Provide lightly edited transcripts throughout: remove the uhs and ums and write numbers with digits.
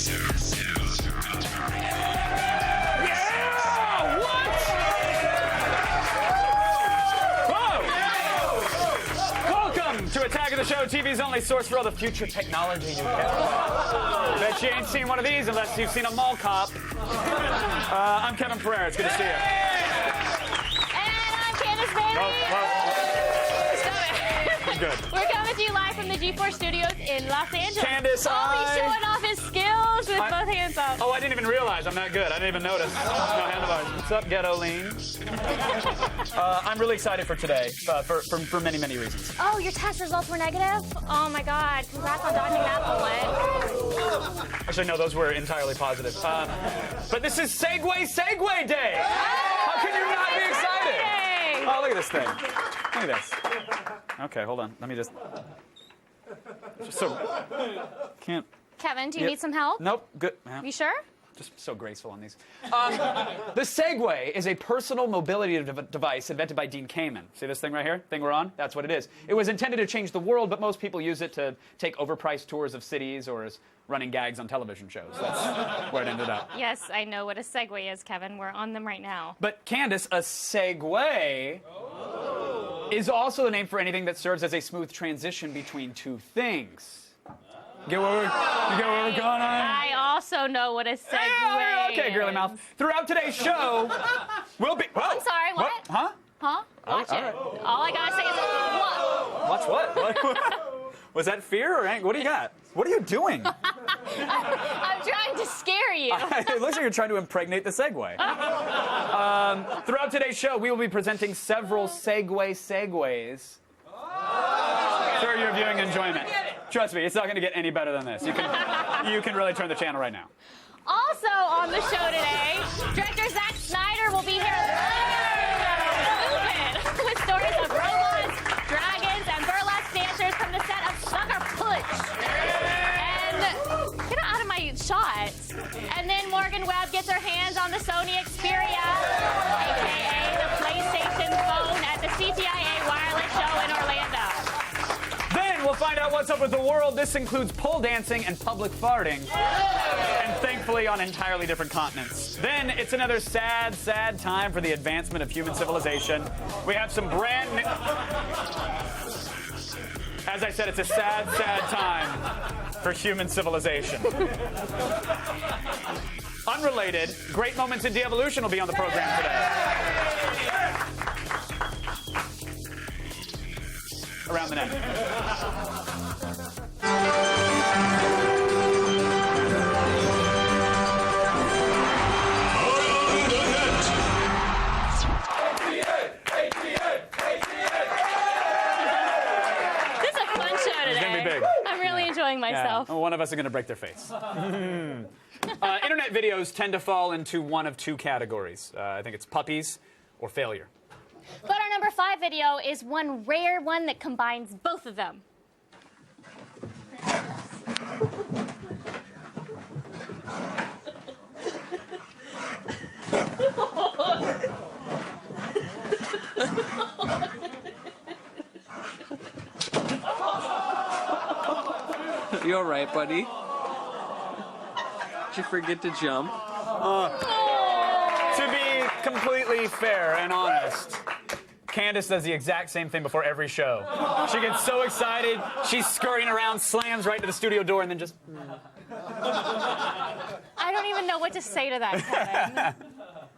Yeah! What? Whoa! Welcome to Attack of the Show, TV's only source for all the future technology you care about. Bet you ain't seen one of these unless you've seen a mall cop. I'm Kevin Pereira. It's good to see you. And I'm Candace Bailey. Good. We're coming to you live from the G4 studios in Los Angeles. Candace, he's showing off his skills with both hands up. Oh, I didn't even realize I'm that good. I didn't even notice. No handlebars. What's up, Ghetto Lean? I'm really excited for today for many, many reasons. Oh, your test results were negative? Oh my God! Congrats on dodging that bullet. Actually, no, those were entirely positive. But this is Segway Day. How can you not be excited? Oh, look at this thing. Look at this. Okay, hold on. Let me just can't. Kevin, do you need some help? Nope. Good. You sure? Just so graceful on these. The Segway is a personal mobility device invented by Dean Kamen. See this thing right here? Thing we're on? That's what it is. It was intended to change the world, but most people use it to take overpriced tours of cities or as running gags on television shows. That's where it ended up. Yes, I know what a Segway is, Kevin. We're on them right now. But Candace, a Segway is also the name for anything that serves as a smooth transition between two things. You get where we're going on? I also know what a Segway Okay, girly mouth. Throughout today's show, we'll be... Whoa. I'm sorry, what? Huh? Huh? Watch it. All I gotta say is, what? Watch what? Was that fear or anger? What do you got? What are you doing? I'm trying to scare you. It looks like you're trying to impregnate the Segway. Throughout today's show, we will be presenting several Segways for your viewing enjoyment. Trust me, it's not going to get any better than this. You can really turn the channel right now. Also on the show today, director Zack Snyder will be here with stories of robots, dragons, and burlesque dancers from the set of Sucker Punch. And get out of my shot. And then Morgan Webb gets her hands on the Sony Xperia, aka the PlayStation phone, at the CTIA Wireless Show in Orlando. Then we'll find out what's up with the world. This includes pole dancing and public farting. And thankfully on entirely different continents. Then it's another sad, sad time for the advancement of human civilization. We have some brand new... As I said, it's a sad, sad time for human civilization. Unrelated, great moments in de-evolution will be on the program today. Around the neck. This is a fun show today. It's gonna be big. I'm really enjoying myself. Yeah. One of us is going to break their face. Internet videos tend to fall into one of two categories. I think it's puppies or failure. But our number 5 video is one rare one that combines both of them. You all right, buddy? Did you forget to jump? To be completely fair and honest, Candace does the exact same thing before every show. She gets so excited, she's scurrying around, slams right to the studio door, and then just... I don't even know what to say to that, Kevin.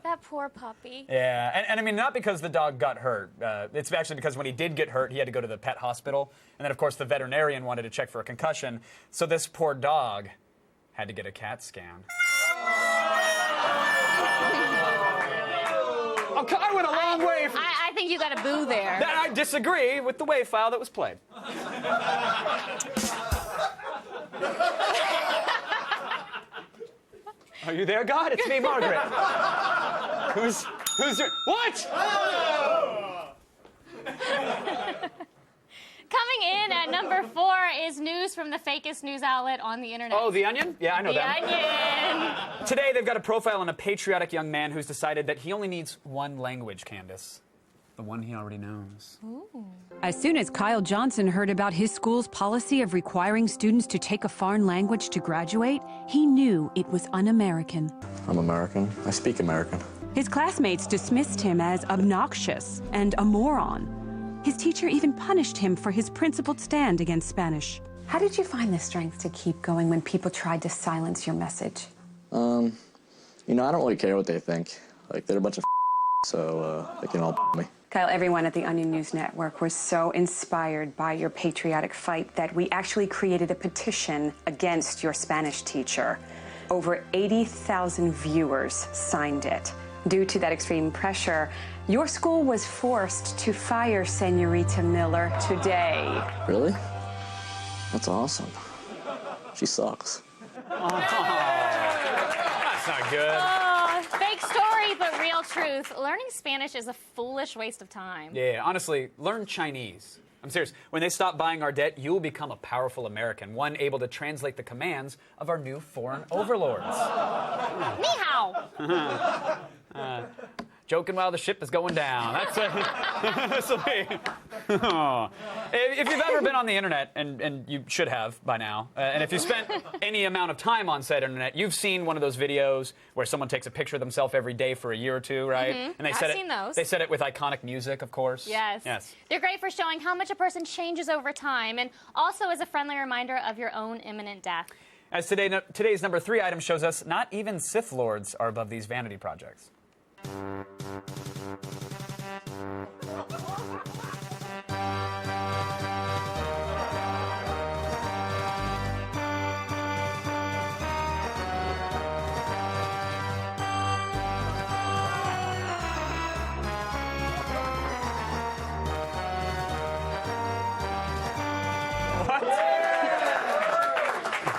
That poor puppy. Yeah, and I mean, not because the dog got hurt. It's actually because when he did get hurt, he had to go to the pet hospital. And then, of course, the veterinarian wanted to check for a concussion. So this poor dog had to get a CAT scan. Okay, I went a long way. I think you got a boo there. That I disagree with the WAV file that was played. Are you there, God? It's me, Margaret. Who's your... What? Coming in at number 4 is news from the fakest news outlet on the internet. Oh, The Onion? Yeah, I know that. The Onion. Today, they've got a profile on a patriotic young man who's decided that he only needs one language, Candace. The one he already knows. As soon as Kyle Johnson heard about his school's policy of requiring students to take a foreign language to graduate, he knew it was un-American. I'm American. I speak American. His classmates dismissed him as obnoxious and a moron. His teacher even punished him for his principled stand against Spanish. How did you find the strength to keep going when people tried to silence your message? You know, I don't really care what they think. Like, they're a bunch of so they can all me. Kyle, everyone at the Onion News Network was so inspired by your patriotic fight that we actually created a petition against your Spanish teacher. Over 80,000 viewers signed it. Due to that extreme pressure, your school was forced to fire Senorita Miller today. Really? That's awesome. She sucks. That's not good. Fake story, but real truth. Learning Spanish is a foolish waste of time. Yeah, honestly, learn Chinese. I'm serious. When they stop buying our debt, you'll become a powerful American, one able to translate the commands of our new foreign overlords. Ni hao. Joking while the ship is going down. That's If you've ever been on the internet, and you should have by now, and if you spent any amount of time on said internet, you've seen one of those videos where someone takes a picture of themselves every day for a year or two, right? Mm-hmm. And they I've set seen it. those. They set it with iconic music, of course. Yes. Yes. They're great for showing how much a person changes over time, and also as a friendly reminder of your own imminent death. As today's number 3 item shows us, not even Sith Lords are above these vanity projects.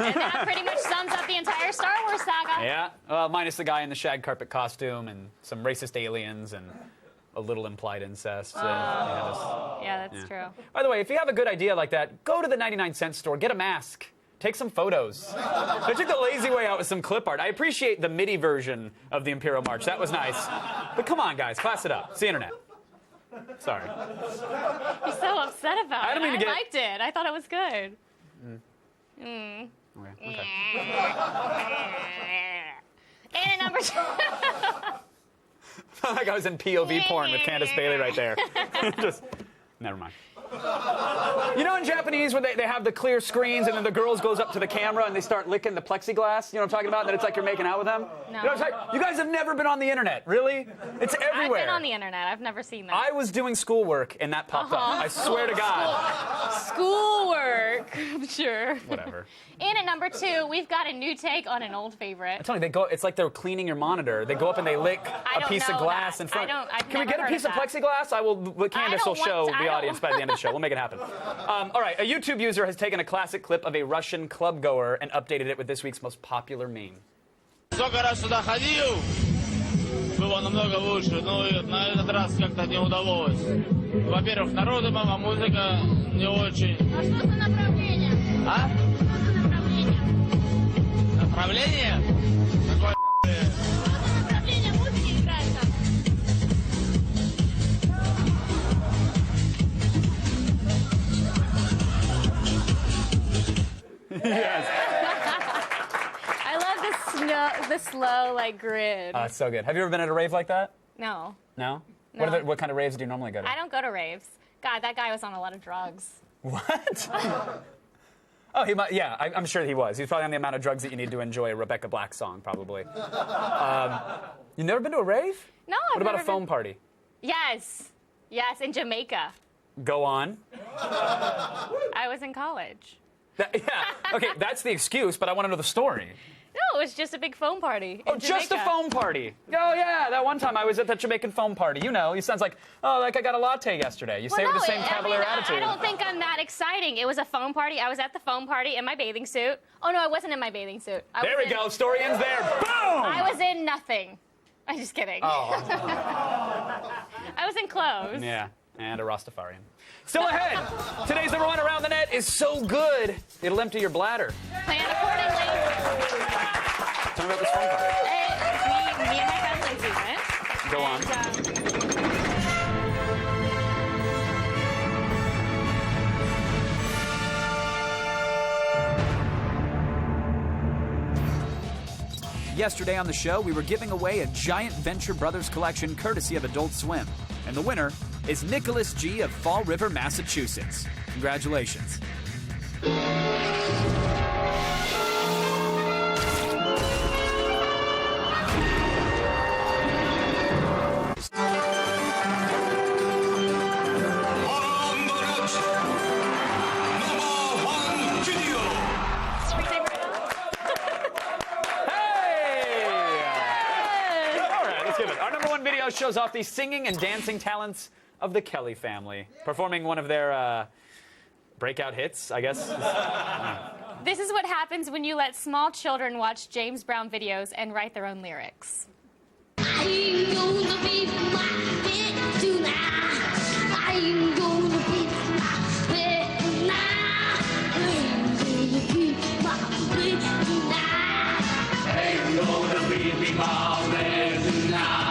And that pretty much sums up the entire Star Wars saga. Yeah, minus the guy in the shag carpet costume and some racist aliens and a little implied incest. Yeah, that's true. By the way, if you have a good idea like that, go to the 99-cent store, get a mask, take some photos. I took the lazy way out with some clip art. I appreciate the MIDI version of the Imperial March. That was nice. But come on, guys, class it up. It's the internet. Sorry. You're so upset about I don't mean to get- I liked it. I thought it was good. Okay. And at number 2. Like I was in POV porn with Candace Bailey right there. Just, never mind. You know in Japanese where they have the clear screens and then the girls goes up to the camera and they start licking the plexiglass? You know what I'm talking about? And then it's like you're making out with them? No. You know what I'm talking? You guys have never been on the internet, really? It's everywhere. I've been on the internet. I've never seen that. I was doing schoolwork and that popped up. I swear to God. Schoolwork, I'm sure. Whatever. And at number 2, we've got a new take on an old I'm favorite. telling you, it's like they're cleaning your monitor. They go up and they lick I a don't piece of know glass that. in front. I've Can we never get a heard piece of of that. plexiglass? Candace will show the audience by the end of the show. We'll make it happen. All right, a YouTube user has taken a classic clip of a Russian club goer and updated it with this week's most popular meme. Сколько раз сюда ходил, было намного лучше, но на этот раз как-то не удалось. Во-первых, народу мало, музыка не очень. А что за направление? А? Направление? Какое Направление музыки играет там. Yes. I love the slow like grid. It's so good. Have you ever been at a rave like that? No, No? No. What kind of raves do you normally go to? I don't go to raves. God, that guy was on a lot of drugs. What? Oh, he might. Yeah, I'm sure he was. He's probably on the amount of drugs that you need to enjoy a Rebecca Black song, probably. You never been to a rave? No, I've What about a never foam been- party? Yes, in Jamaica. Go on. I was in college. Yeah. Okay, that's the excuse, but I want to know the story. No, it was just a big foam party. Oh, just a foam party. Oh, yeah, that one time I was at that Jamaican foam party. You know, you sounds like, oh, like I got a latte yesterday. You say it with the same cavalier attitude. I don't think I'm that exciting. It was a foam party. I was at the foam party in my bathing suit. Oh, no, I wasn't in my bathing suit. There we go. Story ends there. Boom! I was in nothing. I'm just kidding. Oh. I was in clothes. Yeah, and a Rastafarian. Still ahead. Today's number 1 around the net is so good, it'll empty your bladder. Plan accordingly. Tell me about this foam party. Me and my friend Lindsay went. Go on. And, yesterday on the show, we were giving away a giant Venture Brothers collection courtesy of Adult Swim. And the winner is Nicholas G. of Fall River, Massachusetts. Congratulations. Shows off the singing and dancing talents of the Kelly family, performing one of their breakout hits, I guess. This is what happens when you let small children watch James Brown videos and write their own lyrics. I'm gonna be my bed tonight. I'm gonna be my bed tonight. I'm gonna be my bed tonight. I'm gonna be my bed tonight.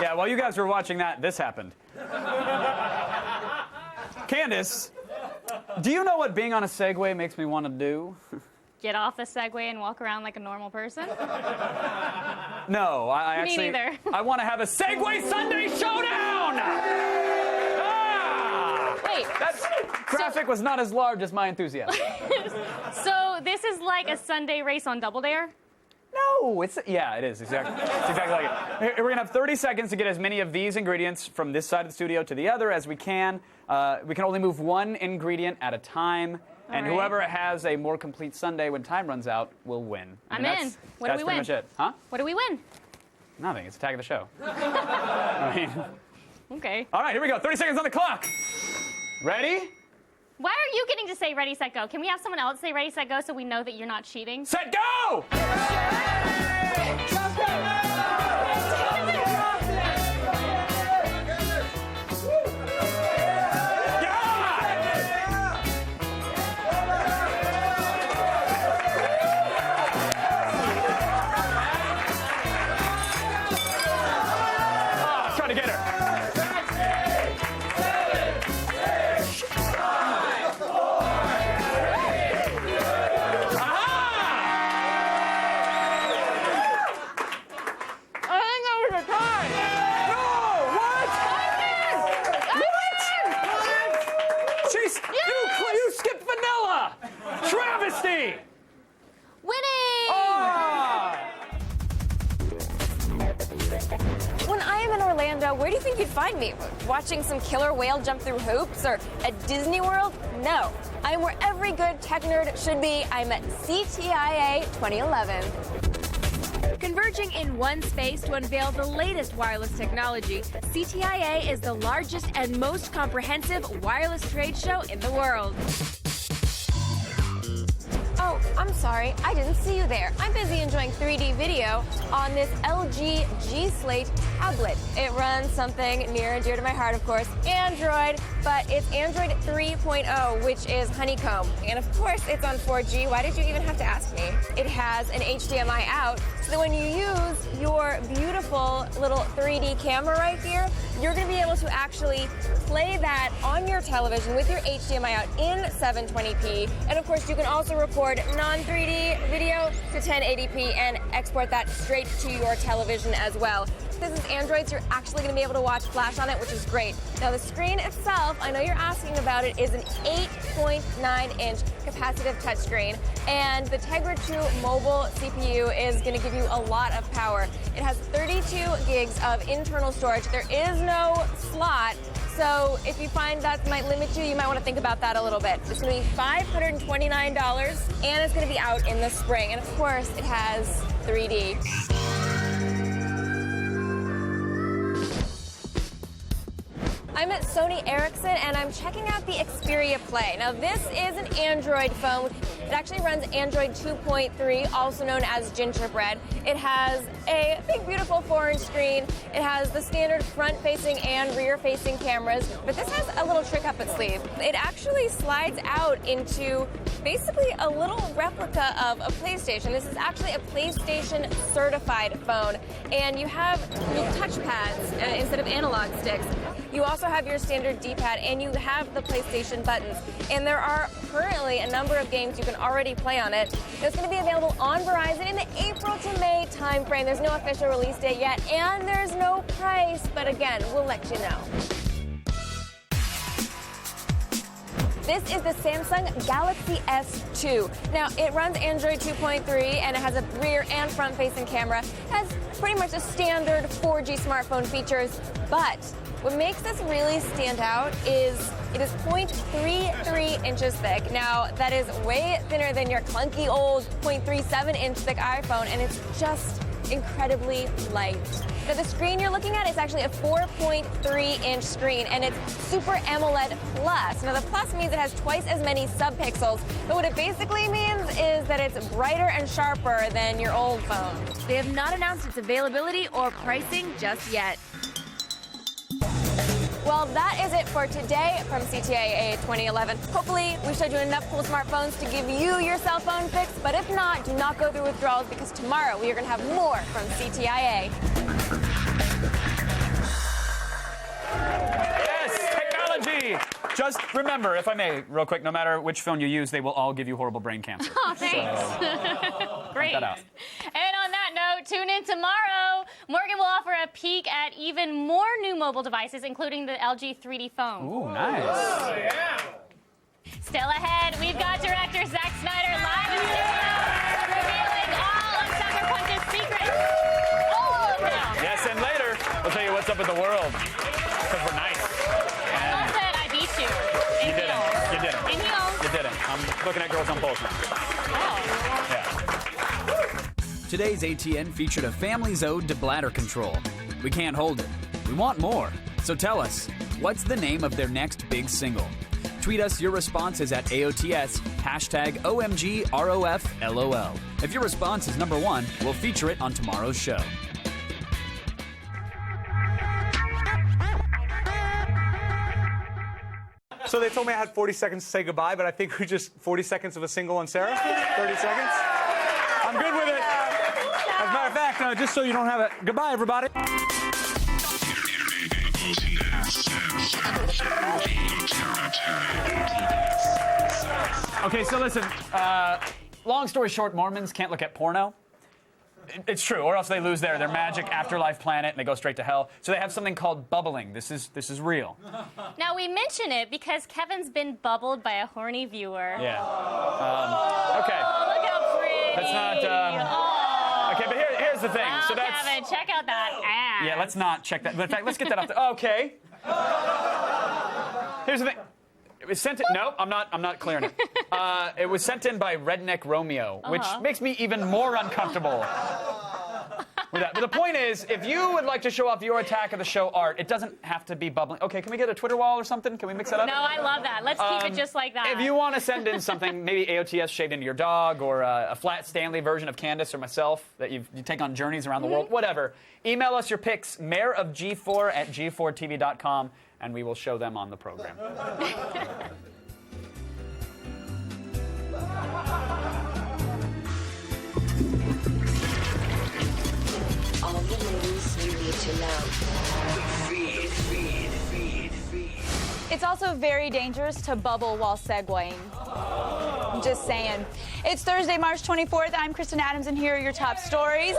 Yeah, while you guys were watching that, this happened. Candace, do you know what being on a Segway makes me want to do? Get off the Segway and walk around like a normal person? No, I Me actually... neither. I want to have a Segway Sunday Showdown! Wait. That graphic was not as large as my enthusiasm. So this is like a Sunday race on Double Dare? No, it is. Exactly. It's exactly like it. We're going to have 30 seconds to get as many of these ingredients from this side of the studio to the other as we can. We can only move one ingredient at a time. And right. Whoever has a more complete sundae when time runs out will win. I'm in. What do we win? That's pretty much it. Huh? What do we win? Nothing. It's a tag of the show. I mean, okay. all right, here we go. 30 seconds on the clock. Ready? Why are you getting to say ready, set, go? Can we have someone else say ready, set, go so we know that you're not cheating? Set, go! Where do you think you'd find me? Watching some killer whale jump through hoops or at Disney World? No. I'm where every good tech nerd should be. I'm at CTIA 2011. Converging in one space to unveil the latest wireless technology, CTIA is the largest and most comprehensive wireless trade show in the world. Oh, I'm sorry. I didn't see you there. I'm busy enjoying 3D video on this LG G Slate tablet. It runs something near and dear to my heart, of course, Android, but it's Android 3.0, which is Honeycomb. And of course, it's on 4G. Why did you even have to ask me? It has an HDMI out, so that when you use your beautiful little 3D camera right here, you're going to be able to actually play that on your television with your HDMI out in 720p. And of course, you can also record non-3D video to 1080p and export that straight to your television as well. This is Android, so you're actually going to be able to watch Flash on it, which is great. Now, the screen itself, I know you're asking about it, is an 8.9-inch capacitive touchscreen, and the Tegra 2 mobile CPU is going to give you a lot of power. It has 32 gigs of internal storage. There is no slot, so if you find that might limit you, you might want to think about that a little bit. It's going to be $529, and it's going to be out in the spring. And of course, it has 3D. I'm at Sony Ericsson, and I'm checking out the Xperia Play. Now, this is an Android phone with It actually runs Android 2.3, also known as Gingerbread. It has a big, beautiful 4-inch screen. It has the standard front-facing and rear-facing cameras, but this has a little trick up its sleeve. It actually slides out into basically a little replica of a PlayStation. This is actually a PlayStation certified phone, and you have touch pads instead of analog sticks. You also have your standard D-pad, and you have the PlayStation buttons. And there are currently a number of games you can already play on it. It's going to be available on Verizon in the April to May timeframe. There's no official release date yet, and there's no price, but again, we'll let you know. This is the Samsung Galaxy S2. Now, it runs Android 2.3, and it has a rear and front-facing camera. It has pretty much the standard 4G smartphone features, but what makes this really stand out is it is 0.33 inches thick. Now, that is way thinner than your clunky old 0.37-inch thick iPhone, and it's just incredibly light. Now, the screen you're looking at is actually a 4.3-inch screen, and it's Super AMOLED Plus. Now, the Plus means it has twice as many subpixels, but what it basically means is that it's brighter and sharper than your old phone. They have not announced its availability or pricing just yet. Well, that is it for today from CTIA 2011. Hopefully, we showed you enough cool smartphones to give you your cell phone fix, but if not, do not go through withdrawals because tomorrow we are going to have more from CTIA. Yes, technology! Just remember, if I may, real quick, no matter which phone you use, they will all give you horrible brain cancer. Oh, thanks. So, Great. that out. And on that note, tune in tomorrow. Morgan will offer a peek at even more new mobile devices, including the LG 3D phone. Ooh, nice. Oh, yeah. Still ahead, we've got director Zack Snyder live in studio, revealing all of Sucker Punch's secrets. All of them. Yes, and later, we'll tell you what's up with the world. Because we're nice. I love that I beat you. You didn't. You didn't. In heels. You didn't. I'm looking at girls on poles now. Oh. Yeah. Today's ATN featured a family's ode to bladder control. We can't hold it. We want more. So tell us, what's the name of their next big single? Tweet us your responses at AOTS, #OMGROFLOL. If your response is number one, we'll feature it on tomorrow's show. So they told me I had 40 seconds to say goodbye, but I think we just 40 seconds of a single on Sarah? 30 seconds? I'm good with it. As a matter of fact, just so you don't have it. Goodbye, everybody. Okay, so listen, long story short, Mormons can't look at porno. It's true, or else they lose their magic afterlife planet and they go straight to hell. So they have something called bubbling. This is real. Now, we mention it because Kevin's been bubbled by a horny viewer. Yeah. Okay. Oh, look how pretty. That's not. Okay, but here's the thing. Wow, So that's. Kevin, check out that ass. Yeah, let's not check that. In fact, let's get that off the. Okay. Here's the thing. It was sent in. No, I'm not clearing it. It was sent in by Redneck Romeo, which makes me even more uncomfortable with that. But the point is, if you would like to show off your Attack of the Show art, it doesn't have to be bubbling. Okay, can we get a Twitter wall or something? Can we mix that up? No, I love that. Let's keep it just like that. If you want to send in something, maybe AOTS shaved into your dog, or a Flat Stanley version of Candace or myself that you take on journeys around the world, whatever. Email us your pics, mayorofg4@g4tv.com, and we will show them on the program. All the news you need to know. It's also very dangerous to bubble while segueing. Just saying. It's Thursday, March 24th. I'm Kristen Adams, and here are your top stories.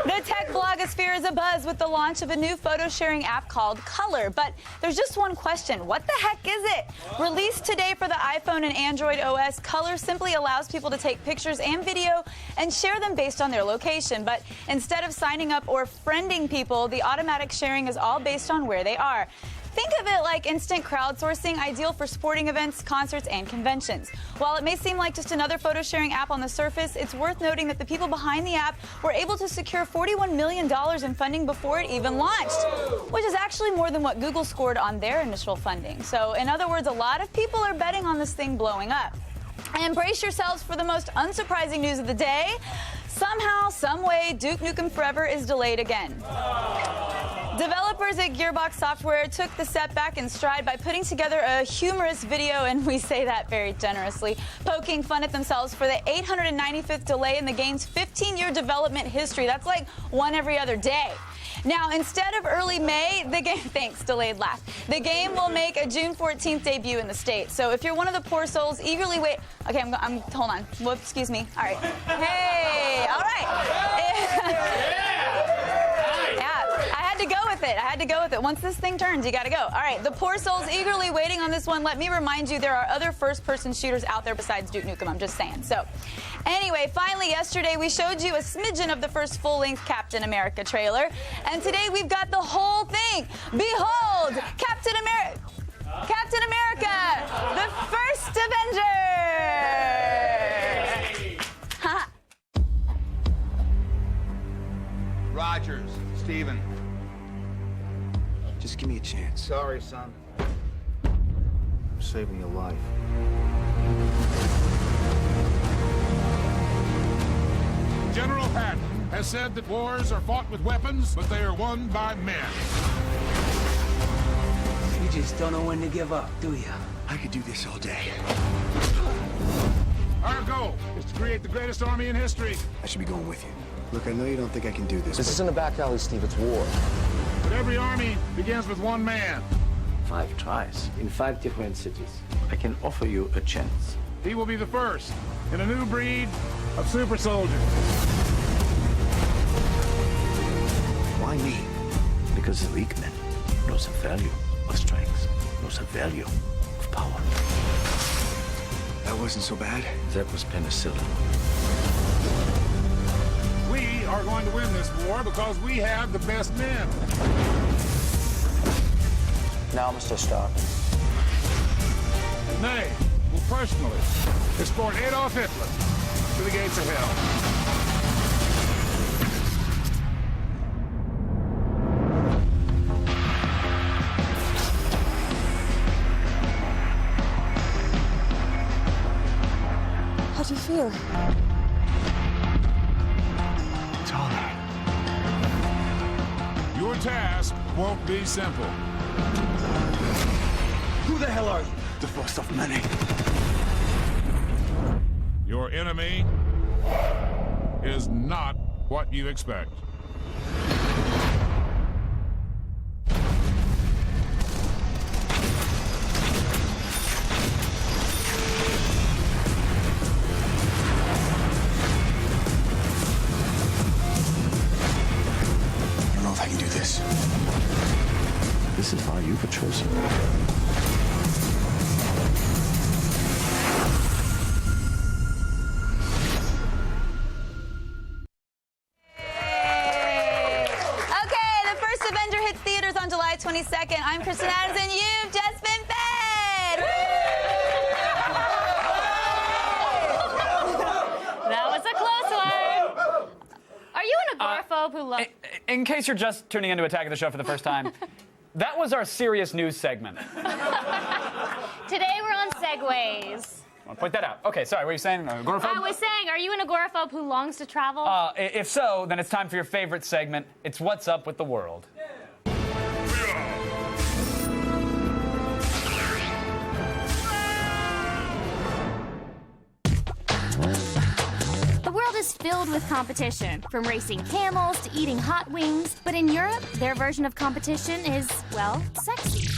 The tech blogosphere is abuzz with the launch of a new photo-sharing app called Color. But there's just one question. What the heck is it? Released today for the iPhone and Android OS, Color simply allows people to take pictures and video and share them based on their location. But instead of signing up or friending people, the automatic sharing is all based on where they are. Think of it like instant crowdsourcing, ideal for sporting events, concerts, and conventions. While it may seem like just another photo-sharing app on the surface, it's worth noting that the people behind the app were able to secure $41 million in funding before it even launched, which is actually more than what Google scored on their initial funding. So, in other words, a lot of people are betting on this thing blowing up. And brace yourselves for the most unsurprising news of the day. Somehow, someway, Duke Nukem Forever is delayed again. Developers at Gearbox Software took the setback in stride by putting together a humorous video, and we say that very generously, poking fun at themselves for the 895th delay in the game's 15-year development history. That's like one every other day. Now, instead of early May, the game, thanks, delayed laugh. The game will make a June 14th debut in the States. So if you're one of the poor souls eagerly okay, hold on. Whoops, excuse me. All right. Hey, all right. I had to go with it. Once this thing turns, you got to go. All right, the poor souls eagerly waiting on this one. Let me remind you, there are other first-person shooters out there besides Duke Nukem. I'm just saying. So, anyway, finally, yesterday we showed you a smidgen of the first full-length Captain America trailer, and today we've got the whole thing. Behold, Captain America, the first Avenger. Rogers, Steven. Just give me a chance. Sorry, son. I'm saving your life. General Patton has said that wars are fought with weapons, but they are won by men. You just don't know when to give up, do you? I could do this all day. Our goal is to create the greatest army in history. I should be going with you. Look, I know you don't think I can do this. This isn't a back alley, Steve. It's war. But every army begins with one man. 5 tries in 5 different cities. I can offer you a chance. He will be the first in a new breed of super soldiers. Why me? Because the weak man knows the value of strength, knows the value of power. That wasn't so bad. That was penicillin. We are going to win this war because we have the best men. Now, Mr. Stark. Nay, will personally escort Adolf Hitler to the gates of hell. How do you feel? It's all right. Your task won't be simple. Who the hell are you? The first of many. Your enemy is not what you expect. I don't know if I can do this. This is why you were chosen. On July 22nd. I'm Kristen Adams, and you've just been fed! That was a close one. Are you an agoraphobe who loves... In case you're just tuning into Attack of the Show for the first time, that was our serious news segment. Today we're on segways. I'll point that out. Okay, sorry, what were you saying? Agoraphobe? I was saying, are you an agoraphobe who longs to travel? If so, then it's time for your favorite segment. It's What's Up with the World. The world is filled with competition, from racing camels to eating hot wings. But in Europe, their version of competition is, well, sexy.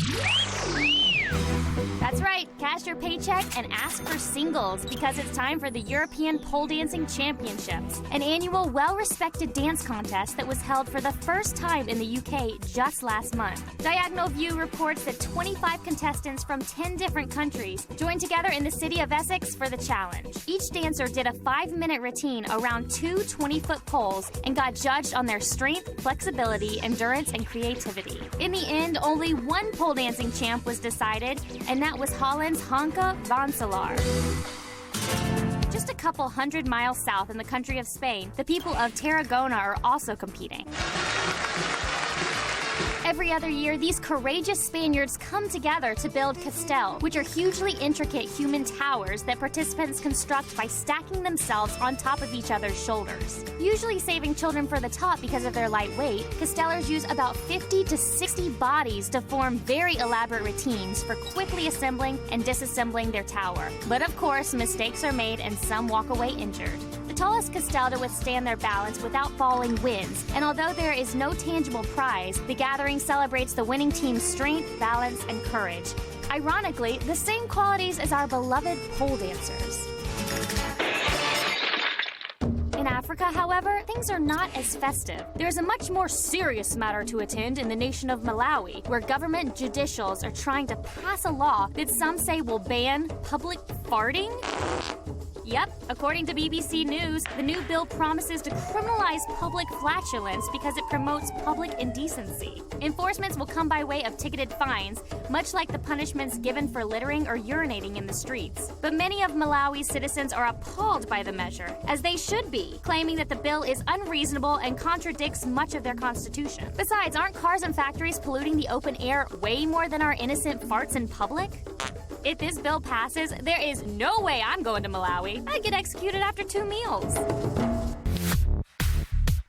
That's right, cash your paycheck and ask for singles, because it's time for the European Pole Dancing Championships, an annual well-respected dance contest that was held for the first time in the UK just last month. Diagonal View reports that 25 contestants from 10 different countries joined together in the city of Essex for the challenge. Each dancer did a 5-minute routine around 2 20-foot poles and got judged on their strength, flexibility, endurance, and creativity. In the end, only one pole dancing champ was decided, and that was Holland's Hanke van Salar. Just a couple 100 miles south in the country of Spain, the people of Tarragona are also competing. Every other year, these courageous Spaniards come together to build Castel, which are hugely intricate human towers that participants construct by stacking themselves on top of each other's shoulders. Usually saving children for the top because of their light weight, Castellers use about 50 to 60 bodies to form very elaborate routines for quickly assembling and disassembling their tower. But of course, mistakes are made and some walk away injured. The tallest Castel to withstand their balance without falling wins, and although there is no tangible prize, the gathering celebrates the winning team's strength, balance, and courage. Ironically, the same qualities as our beloved pole dancers. In Africa, however, things are not as festive. There's a much more serious matter to attend in the nation of Malawi, where government judicials are trying to pass a law that some say will ban public farting. Yep, according to BBC News, the new bill promises to criminalize public flatulence because it promotes public indecency. Enforcements will come by way of ticketed fines, much like the punishments given for littering or urinating in the streets. But many of Malawi's citizens are appalled by the measure, as they should be, claiming that the bill is unreasonable and contradicts much of their constitution. Besides, aren't cars and factories polluting the open air way more than our innocent farts in public? If this bill passes, there is no way I'm going to Malawi. I'd get executed after 2 meals.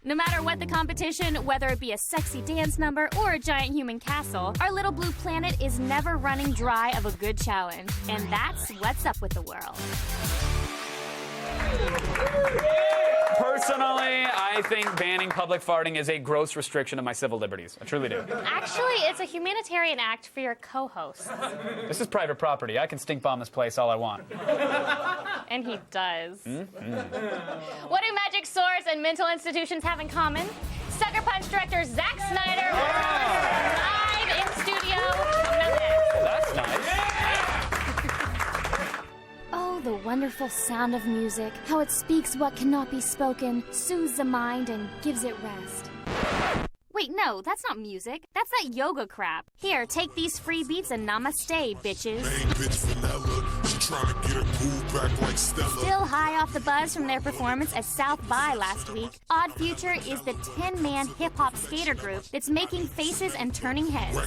No matter what the competition, whether it be a sexy dance number or a giant human castle, our little blue planet is never running dry of a good challenge. And that's what's up with the world. Personally, I think banning public farting is a gross restriction of my civil liberties. I truly do. Actually, it's a humanitarian act for your co-host. This is private property. I can stink bomb this place all I want. And he does. Mm-hmm. What do Magic Swords and mental institutions have in common? Sucker Punch director Zack Snyder live in studio. That's nice. Oh, the wonderful sound of music. How it speaks what cannot be spoken, soothes the mind, and gives it rest. Wait, no, that's not music. That's that yoga crap. Here, take these free beats and namaste, bitches. Main bitch vanilla, she trying to get her groove back like Stella. Still high off the buzz from their performance at South by last week, Odd Future is the 10-man hip-hop skater group that's making faces and turning heads.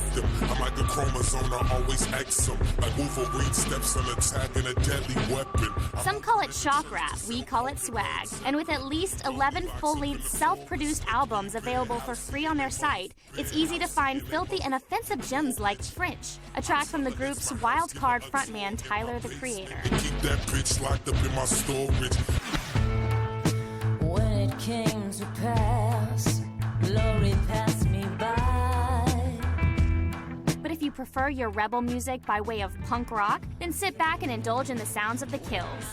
I'm like a chromosome, I always X them. Like Wolverine steps on attacking a deadly weapon. Some call it shock rap, we call it swag. And with at least 11 full-length self-produced albums available for free on their site, it's easy to find filthy and offensive gems like French, a track from the group's wild card frontman Tyler, the Creator. Keep that bitch locked up in my storage. When it came to pass, glory passed me by. But if you prefer your rebel music by way of punk rock, then sit back and indulge in the sounds of the Kills.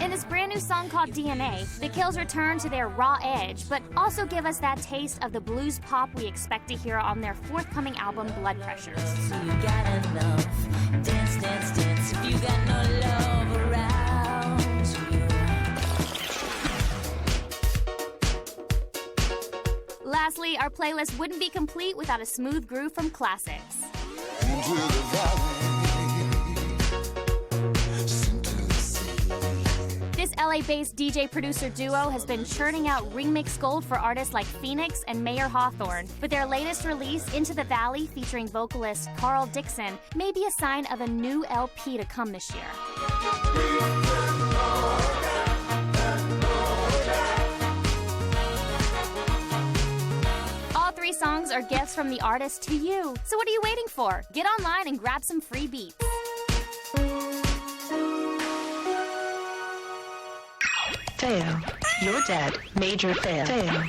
In this brand new song called DNA, the Kills return to their raw edge, but also give us that taste of the blues pop we expect to hear on their forthcoming album, Blood Pressures. You got enough. Dance, dance, dance. If you got no love around you. Lastly, our playlist wouldn't be complete without a smooth groove from Classics. This LA-based DJ-producer duo has been churning out remix gold for artists like Phoenix and Mayer Hawthorne, but their latest release, Into the Valley, featuring vocalist Carl Dixon, may be a sign of a new LP to come this year. All 3 songs are gifts from the artist to you. So what are you waiting for? Get online and grab some free beats. Fail. You're dead. Major fail. Fail.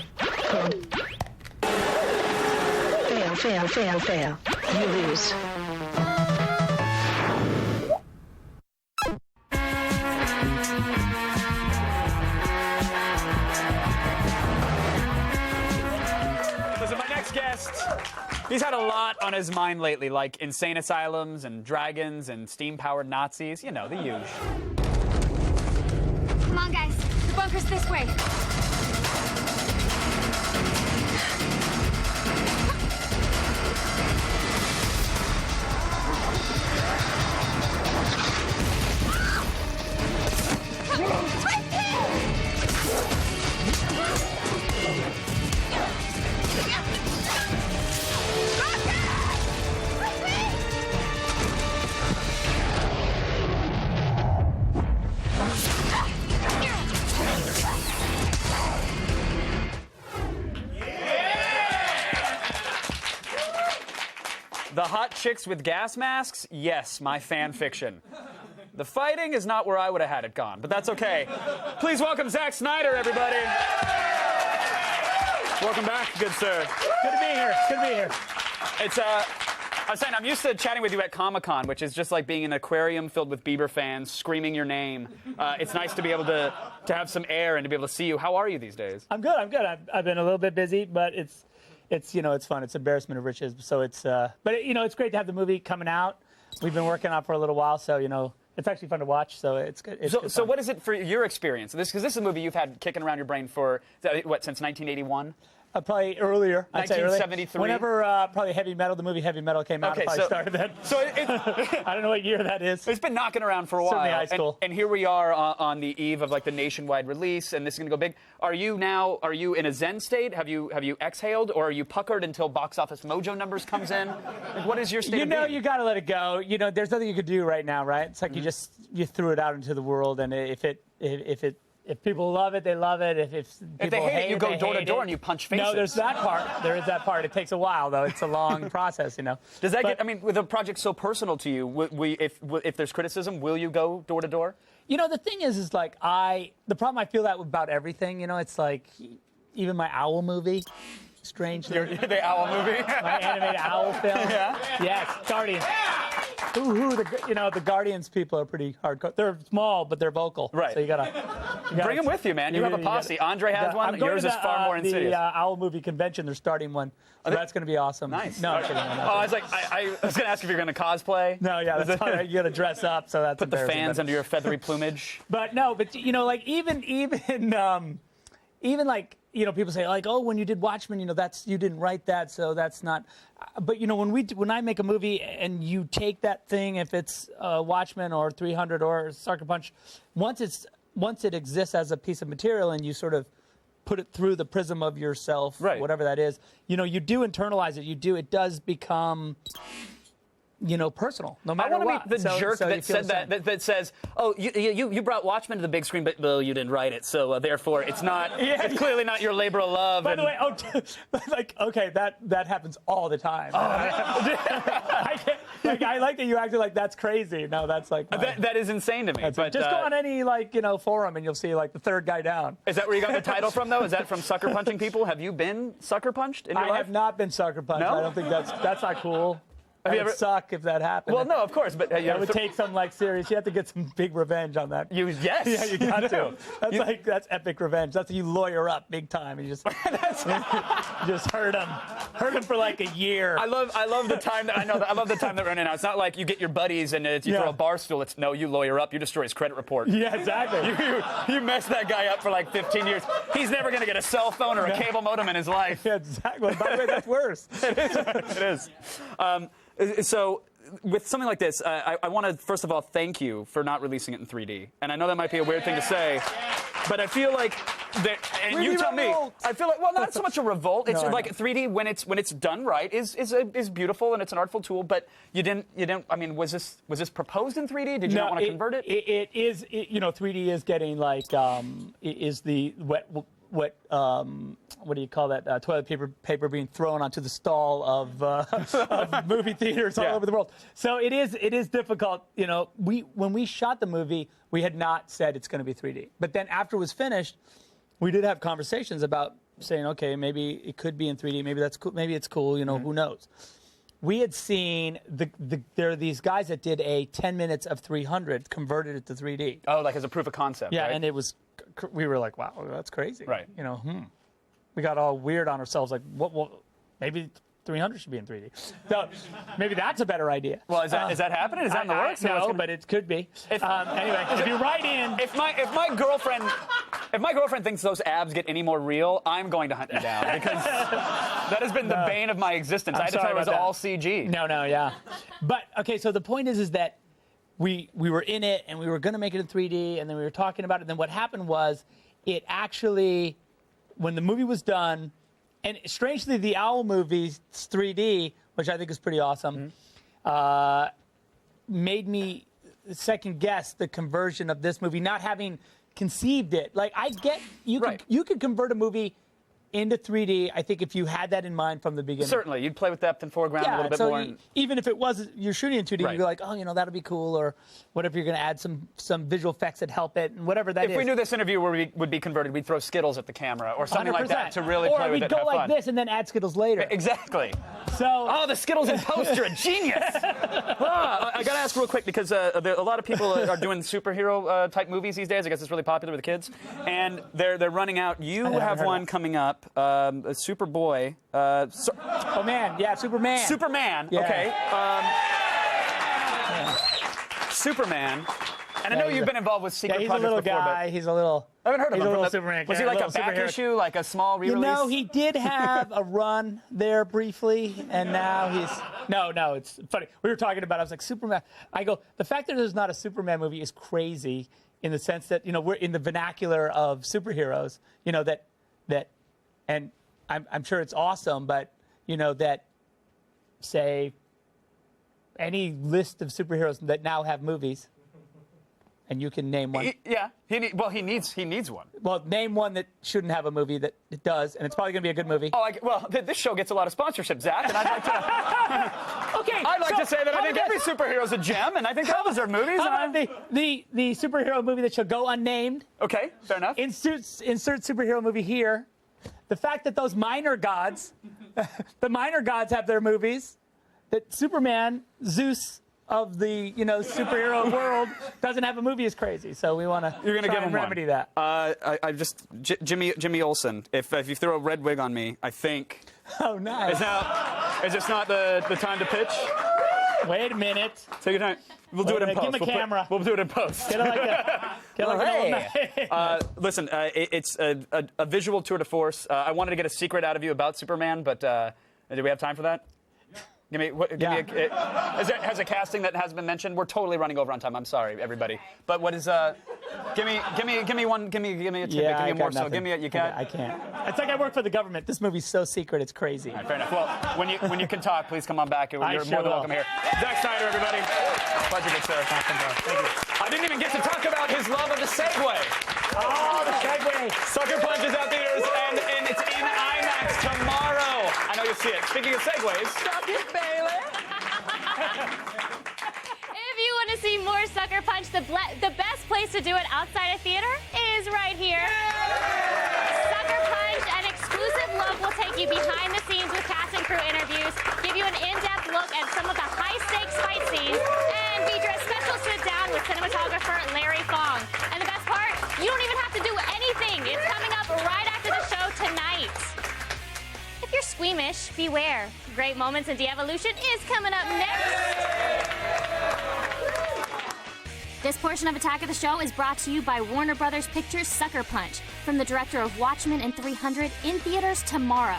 Fail, fail, fail, fail. You lose. Listen, my next guest, he's had a lot on his mind lately, like insane asylums and dragons and steam-powered Nazis. You know, the usual. Come on, guys. The bunker's this way. hot chicks with gas masks? Yes, my fan fiction. The fighting is not where I would have had it gone, but that's okay. Please welcome Zack Snyder, everybody. Welcome back, good sir. Good to be here. Good to be here. It's I was saying, I'm used to chatting with you at Comic-Con, which is just like being in an aquarium filled with Bieber fans screaming your name. It's nice to be able to have some air and to be able to see you. How are you these days? I'm good. I've been a little bit busy, but it's it's fun. It's embarrassment of riches. So it's it's great to have the movie coming out. We've been working on it for a little while, so it's actually fun to watch. So it's good. So what is it for your experience? Because this is a movie you've had kicking around your brain for since 1981. Probably earlier. I'd say earlier. 1973. Whenever probably the movie Heavy Metal came out, I probably started then. So I don't know what year that is. It's been knocking around for a while. Certainly high school. And here we are on the eve of like the nationwide release, and this is going to go big. Are you in a zen state? Have you exhaled, or are you puckered until Box Office Mojo numbers comes in? Like, what is your state of being? You got to let it go. There's nothing you could do right now, right? It's like you threw it out into the world, and if people love it, they love it. If they hate it, you go door to door and you punch faces. No, there's that part. There is that part. It takes a while, though. It's a long process, Does that with a project so personal to you, if there's criticism, will you go door to door? The thing is like the problem I feel that about everything, it's like even my Owl movie, strangely. The Owl movie? My animated Owl film. Yeah? Yes, Guardians. The Guardians people are pretty hardcore. They're small, but they're vocal. Right. So you gotta bring them with you, man. You have a posse. Andre has one. Yours is far more insidious. The Owl movie convention, they're starting one. So that's going to be awesome. Nice. No, I'm kidding. I was going to ask if you're going to cosplay. No, yeah, that's all right. You got to dress up, so that's put the fans under your feathery plumage. But no, even like people say like, oh, when you did Watchmen, that's you didn't write that, so that's not. But when I make a movie and you take that thing, if it's Watchmen or 300 or Sucker Punch, once it exists as a piece of material and you sort of put it through the prism of yourself, right. Whatever that is, you do internalize it. It does become. Personal, no matter what. I want to be the jerk that said that says, oh, you brought Watchmen to the big screen, but well, you didn't write it, so therefore it's not. It's clearly not your labor of love. By the way, okay, that happens all the time. I like that you acted like that's crazy. No, that's like that is insane to me. But just go on any forum and you'll see the third guy down. Is that where you got the title from though? Is that from sucker punching people? Have you been sucker punched in your life? I have not been sucker punched. No? I don't think that's not cool. It would suck if that happened. Well, no, of course, but that would take some serious. You have to get some big revenge on that. Yes, yeah, you got to. That's epic revenge. That's you lawyer up big time. And you just just hurt him for like a year. I love the time that I love the time that we're in now. It's not like you get your buddies and you throw a bar stool. It's no, you lawyer up. You destroy his credit report. Yeah, exactly. You mess that guy up for like 15 years. He's never going to get a cell phone or a cable modem in his life. Yeah, exactly. By the way, that's worse. It is. So with something like this, I want to, first of all, thank you for not releasing it in 3D. And I know that might be a weird thing to say, but I feel like that, and really you tell me, I feel like, well, not so much a revolt. It's like 3D, when it's done right, is beautiful and it's an artful tool, but you didn't, I mean, was this proposed in 3D? Did you not want to convert it? It is, 3D is getting is the what do you call that? Toilet paper being thrown onto the stall of movie theaters all over the world. So it is difficult. When we shot the movie, we had not said it's going to be 3D. But then after it was finished, we did have conversations about saying, okay, maybe it could be in 3D. Maybe that's cool. Maybe it's cool. Who knows? We had seen there are these guys that did a 10 minutes of 300, converted it to 3D. Oh, like as a proof of concept. Yeah, right? And we were like, wow, that's crazy. Right. We got all weird on ourselves, like, what maybe 300 should be in 3D. So maybe that's a better idea. Well, is that happening? Is that in the works? No, but it could be. Anyway, if you write in, if my girlfriend thinks those abs get any more real, I'm going to hunt you down because that has been the bane of my existence. I had to tell her it was all CG. No, yeah. But okay, so the point is that we were in it and we were going to make it in 3D, and then we were talking about it. And then what happened was, it actually, when the movie was done. And strangely, the Owl movie's 3D, which I think is pretty awesome, made me second guess the conversion of this movie, not having conceived it. Like, I get you could convert a movie into 3D, I think if you had that in mind from the beginning. Certainly, you'd play with depth and foreground a little bit more. Even if it was you're shooting in 2D, Right. you'd be like, oh, that'll be cool, or whatever. You're going to add some visual effects that help it, and whatever that is. If we knew this interview would be converted, we'd throw Skittles at the camera or something like that to really play with it. Or we'd go like this and then add Skittles later. Exactly. So. The Skittles in post, you're a genius. I got to ask real quick because a lot of people are doing superhero type movies these days. I guess it's really popular with the kids, and they're running out. You have one coming up, Superboy. Oh man, yeah, Superman. Superman. Yeah. Okay. Superman. And I know you've been involved with secret projects before. He's a little guy. He's a little. I haven't heard of him. He's a little Superman. Was he like a back issue, like a small re-release? He did have a run there briefly, and now he's. No, it's funny. We were talking about. I was like, Superman. I go. The fact that there's not a Superman movie is crazy, in the sense that we're in the vernacular of superheroes. And I'm sure it's awesome, but that, say, any list of superheroes that now have movies, and you can name one. He needs one. Well, name one that shouldn't have a movie that it does, and it's probably going to be a good movie. This show gets a lot of sponsorship, Zach, and I'd like to. Okay. I'd like to say that I think every superhero's a gem, and I think all deserve movies. How about the superhero movie that shall go unnamed? Okay, fair enough. Insert superhero movie here. The fact that those minor gods, the minor gods have their movies, that Superman, Zeus of the superhero world, doesn't have a movie is crazy. So we want to remedy that. I just Jimmy Olsen. If you throw a red wig on me, I think. Oh, nice. Is this not the time to pitch? Wait a minute. Take your time. We'll do it in post. Give him a camera. We'll do it in post. Get it like listen, it's a visual tour de force. I wanted to get a secret out of you about Superman, but do we have time for that? Has a casting that has been mentioned? We're totally running over on time. I'm sorry, everybody. But what is? Give me one. Give me a tidbit. Yeah, give me more. So nothing. give me. You got? I can't. It's like I work for the government. This movie's so secret, it's crazy. All right, fair enough. Well, when you can talk, please come on back. You're more than welcome here. Zach Snyder, everybody. Pleasure, good sir. Thank you. I didn't even get to talk about his love of the Segway. Oh, the Segway. Sucker Punch is out theaters, and it's in IMAX tomorrow. I know you'll see it. Speaking of Segways. Stop it, Bailey. If you want to see more Sucker Punch, the best place to do it outside of theater is right here. Sucker Punch, an exclusive look, will take you behind the scenes with cast and crew interviews, give you an in-depth look at some of the high-stakes fight scenes, and feature a special sit-down with cinematographer Larry Fong. And the best part, you don't even have to do anything. It's coming up right after the show tonight. If you're squeamish, beware. Great Moments in De-Evolution is coming up next. This portion of Attack of the Show is brought to you by Warner Brothers Pictures' Sucker Punch, from the director of Watchmen and 300, in theaters tomorrow.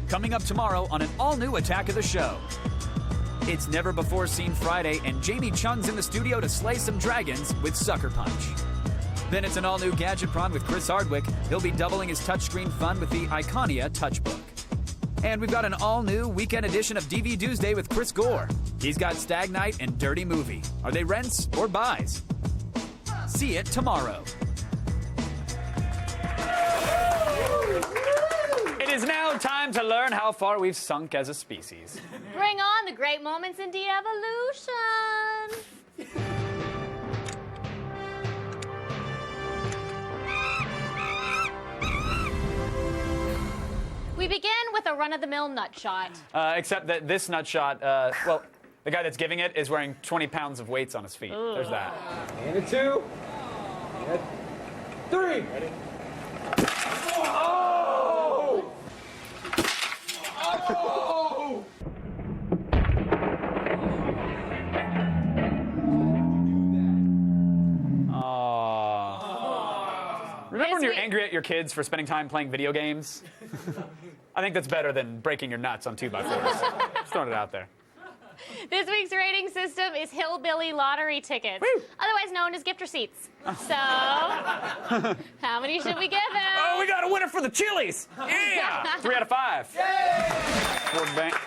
Coming up tomorrow on an all-new Attack of the Show. It's never-before-seen Friday, and Jamie Chung's in the studio to slay some dragons with Sucker Punch. Then it's an all-new Gadgetron with Chris Hardwick. He'll be doubling his touchscreen fun with the Iconia Touchbook. And we've got an all-new weekend edition of DV Tuesday with Chris Gore. He's got Stag Night and Dirty Movie. Are they rents or buys? See it tomorrow. It is now time to learn how far we've sunk as a species. Bring on the Great Moments in De-Evolution. We begin with a run-of-the-mill nut shot. Except that this nut shot, the guy that's giving it is wearing 20 pounds of weights on his feet. Ooh. There's that. And a 2. And 3. Ready? Oh! Oh! Remember when you're angry at your kids for spending time playing video games? I think that's better than breaking your nuts on 2x4s. Just throwing it out there. This week's rating system is hillbilly lottery tickets, otherwise known as gift receipts. So, how many should we give him? Oh, we got a winner for the Chili's. Yeah. 3 out of 5. Yay! 4 Vamps.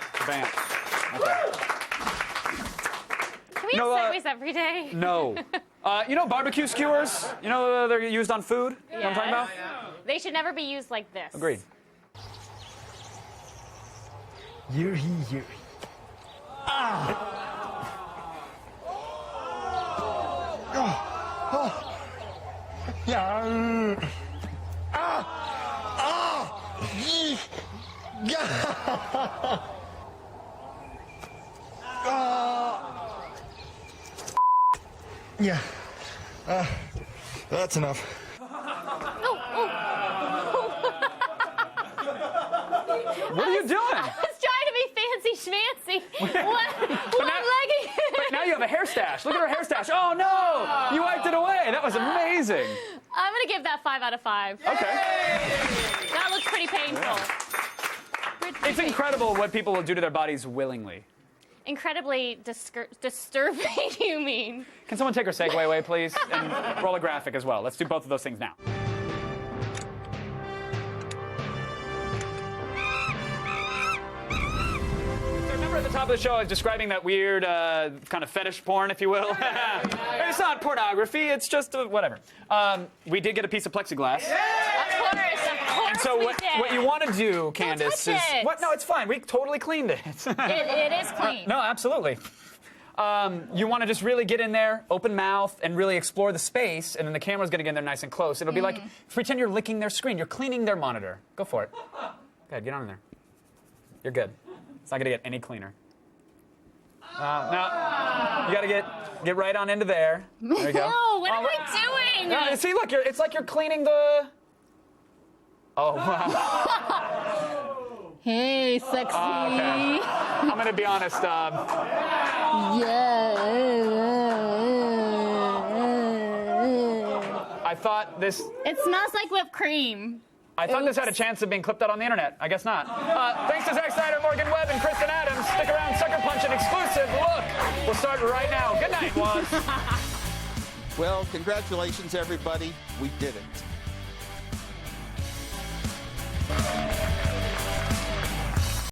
Okay. Can we have Segways every day? No. You know barbecue skewers? You know they're used on food? You know what I'm talking about? They should never be used like this. Agreed. Yuri. Yeah. That's enough. What are you doing? I was trying to be fancy schmancy. One-legging. But now you have a hair stash. Look at her hair stash. Oh, no. You wiped it away. That was amazing. I'm going to give that 5 out of 5. Okay. That looks pretty painful. It's incredible what people will do to their bodies willingly. Incredibly disturbing, you mean? Can someone take her Segway away, please? And roll a graphic as well. Let's do both of those things now. Remember at the top of the show I was describing that weird kind of fetish porn, if you will? It's not pornography, it's just whatever. We did get a piece of plexiglass. Of course and so what you want to do, Candace, is... it. What? No, it's fine. We totally cleaned it. It is clean. No, absolutely. You want to just really get in there, open mouth, and really explore the space, and then the camera's going to get in there nice and close. It'll be like, pretend you're licking their screen. You're cleaning their monitor. Go for it. Go ahead, get on in there. You're good. It's not going to get any cleaner. No, you got to get right on into there. There you go. No, what are we doing? No, see, look, it's like you're cleaning the... Oh, wow. Hey, sexy. Okay. I'm going to be honest. I thought this... It smells like whipped cream. I thought this had a chance of being clipped out on the internet. I guess not. Thanks to Zack Snyder, Morgan Webb, and Kristen Adams. Stick around, Sucker Punch, an exclusive look. We'll start right now. Good night, Waz. Well, congratulations, everybody. We did it.